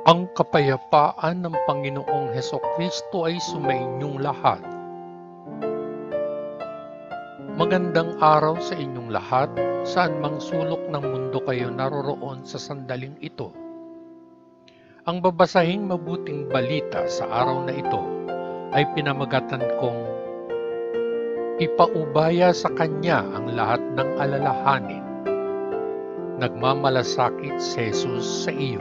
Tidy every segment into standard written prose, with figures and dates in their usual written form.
Ang kapayapaan ng Panginoong Hesukristo ay sumainyong lahat. Magandang araw sa inyong lahat, saan mang sulok ng mundo kayo naroroon sa sandaling ito. Ang babasahing mabuting balita sa araw na ito ay pinamagatan kong ipaubaya sa Kanya ang lahat ng alalahanin. Nagmamalasakit si Jesus sa iyo.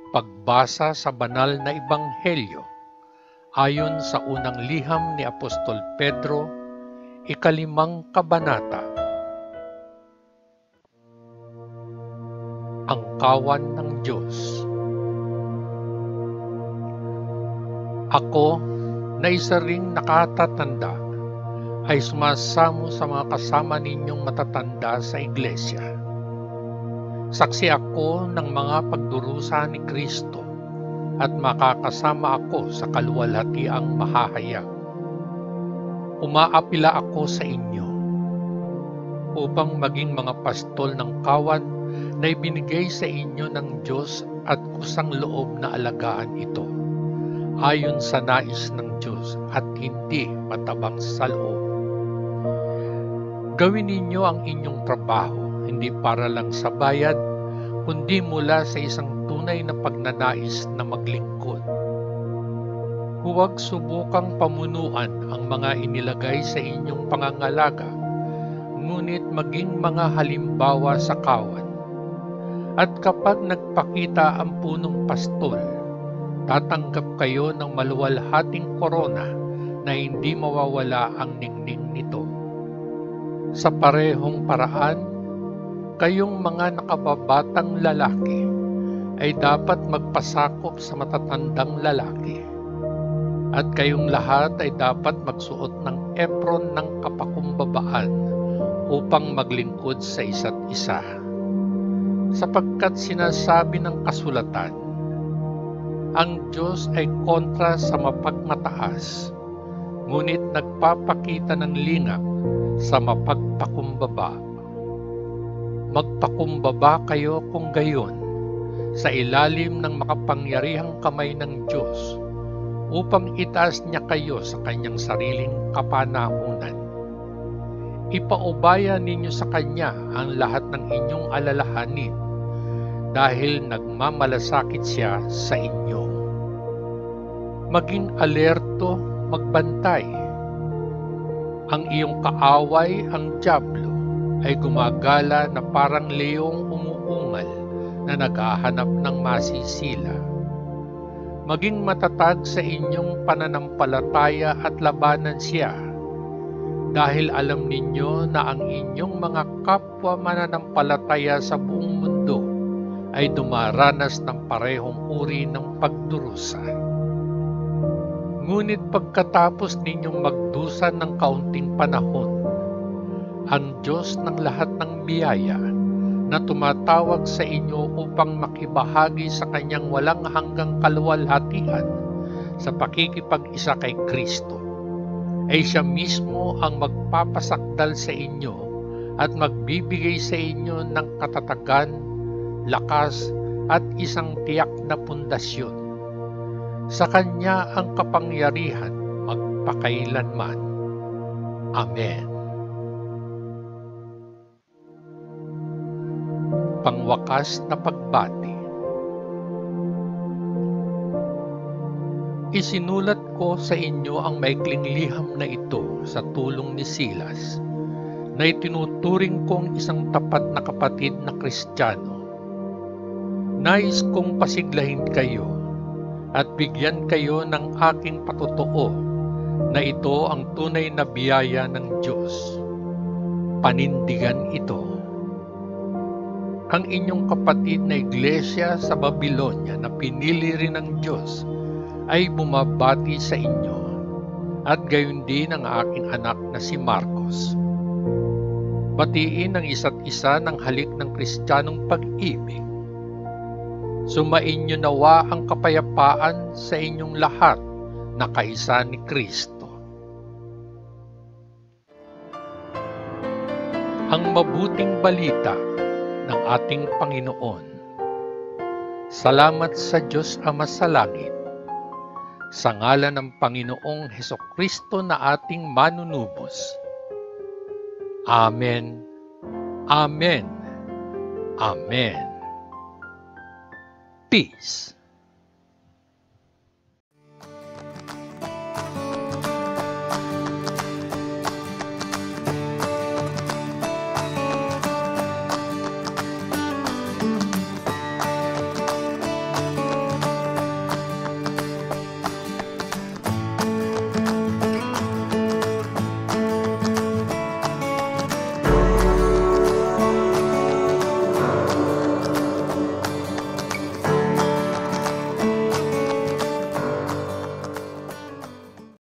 Pagbasa sa banal na ebanghelyo ayon sa unang liham ni Apostol Pedro, 5 kabanata. Ang kawan ng Diyos. Ako, na isa ring nakatatanda, ay sumasamo sa mga kasama ninyong matatanda sa iglesia. Saksi ako ng mga pagdurusa ni Kristo at makakasama ako sa kaluwalhatiang mahahayag. Umaapila ako sa inyo upang maging mga pastol ng kawan na ibinigay sa inyo ng Diyos at kusang loob na alagaan ito, ayon sa nais ng Diyos at hindi matabang sa loob. Gawin ninyo ang inyong trabaho, hindi para lang sa bayad, kundi mula sa isang tunay na pagnanais na maglingkod. Huwag subukang pamunuan ang mga inilagay sa inyong pangangalaga, ngunit maging mga halimbawa sa kawan. At kapag nagpakita ang punong pastol, tatanggap kayo ng maluwalhating korona na hindi mawawala ang ningning nito. Sa parehong paraan, kayong mga nakababatang lalaki ay dapat magpasakop sa matatandang lalaki. At kayong lahat ay dapat magsuot ng apron ng kapakumbabaan upang maglingkod sa isa't isa. Sapagkat sinasabi ng kasulatan, ang Diyos ay kontra sa mapagmataas, ngunit nagpapakita ng lingap sa mapagpakumbaba. Magpakumbaba kayo kung gayon sa ilalim ng makapangyarihang kamay ng Diyos upang itaas niya kayo sa kanyang sariling kapanahunan. Ipaubaya ninyo sa kanya ang lahat ng inyong alalahanin dahil nagmamalasakit siya sa inyo. Maging alerto, magbantay. Ang iyong kaaway, ang dyablo, ay gumagala na parang leong umuungal na naghahanap ng masisila. Maging matatag sa inyong pananampalataya at labanan siya, dahil alam ninyo na ang inyong mga kapwa mananampalataya sa buong mundo ay dumaranas ng parehong uri ng pagdurusa. Ngunit pagkatapos ninyong magdusa ng kaunting panahon, ang Diyos ng lahat ng biyaya na tumatawag sa inyo upang makibahagi sa kanyang walang hanggang kaluwalhatian sa pakikipag-isa kay Kristo, ay siya mismo ang magpapasakdal sa inyo at magbibigay sa inyo ng katatagan, lakas at isang tiyak na pundasyon. Sa kanya ang kapangyarihan magpakailanman. Amen. Pangwakas na pagbati. Isinulat ko sa inyo ang maikling liham na ito sa tulong ni Silas, na itinuturing kong isang tapat na kapatid na Kristiyano. Nais kong pasiglahin kayo at bigyan kayo ng aking patutuo na ito ang tunay na biyaya ng Diyos. Panindigan ito. Ang inyong kapatid na iglesia sa Babylonia na pinili rin ng Diyos ay bumabati sa inyo, at gayon din ang aking anak na si Marcos. Batiin ang isa't isa ng halik ng Kristiyanong pag-ibig. Sumainyo nawa ang kapayapaan sa inyong lahat na kaisa ni Kristo. Ang mabuting balita ng ating Panginoon. Salamat sa Diyos Ama sa langit, sa ngalan ng Panginoong Hesukristo na ating manunubos. Amen. Amen. Amen. Peace.